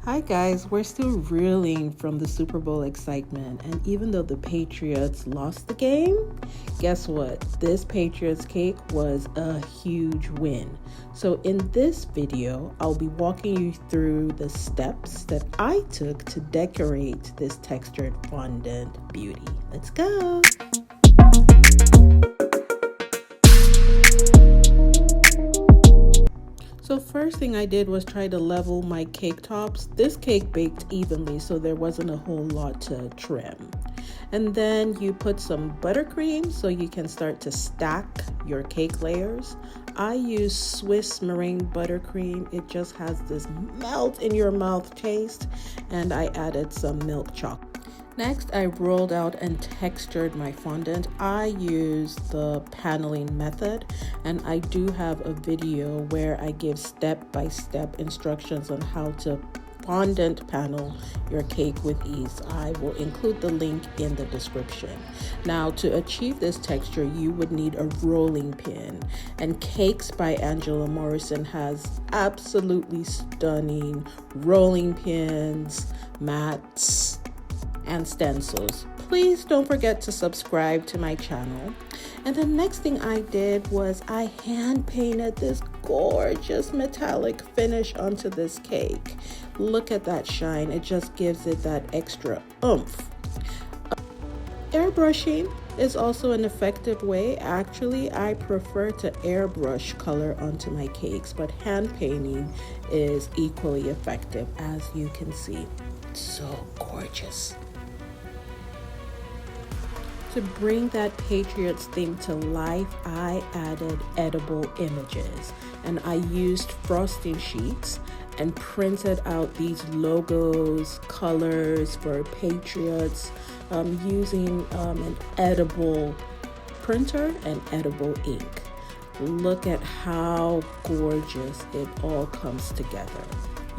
Hi guys, we're still reeling from the Super Bowl excitement, and even though the Patriots lost the game, guess what? This Patriots cake was a huge win. So in this video, I'll be walking you through the steps that I took to decorate this textured fondant beauty. Let's go! So first thing I did was try to level my cake tops. This cake baked evenly, so there wasn't a whole lot to trim. And then you put some buttercream so you can start to stack your cake layers. I use Swiss meringue buttercream. It just has this melt in your mouth taste, and I added some milk chocolate. Next, I rolled out and textured my fondant. I used the paneling method, and I do have a video where I give step-by-step instructions on how to fondant panel your cake with ease. I will include the link in the description. Now, to achieve this texture, you would need a rolling pin, and Cakes by Angela Morrison has absolutely stunning rolling pins, mats, and stencils. Please don't forget to subscribe to my channel. And the next thing I did was I hand painted this gorgeous metallic finish onto this cake. Look at that shine. It just gives it that extra oomph. Airbrushing is also an effective way. Actually, I prefer to airbrush color onto my cakes, but hand painting is equally effective, as you can see. It's so gorgeous. To bring that Patriots theme to life, I added edible images, and I used frosting sheets and printed out these logos, colors for Patriots using an edible printer and edible ink. Look at how gorgeous it all comes together.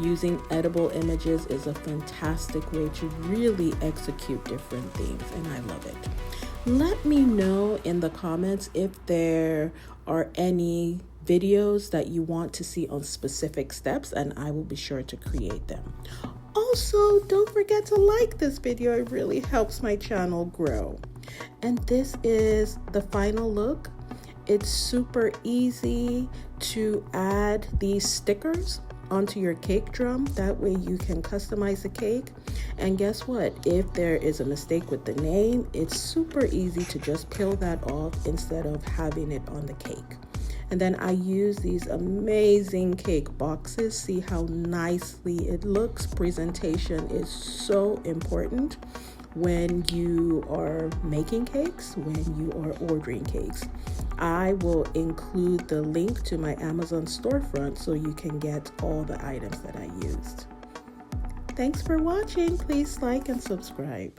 Using edible images is a fantastic way to really execute different things, and I love it. Let me know in the comments if there are any videos that you want to see on specific steps, and I will be sure to create them. Also, don't forget to like this video. It really helps my channel grow. And this is the final look. It's super easy to add these stickers onto your cake drum. That way you can customize the cake. And guess what? If there is a mistake with the name, it's super easy to just peel that off instead of having it on the cake. And then I use these amazing cake boxes. See how nicely it looks. Presentation is so important when you are making cakes, when you are ordering cakes. I will include the link to my Amazon storefront so you can get all the items that I used. Thanks for watching. Please like and subscribe.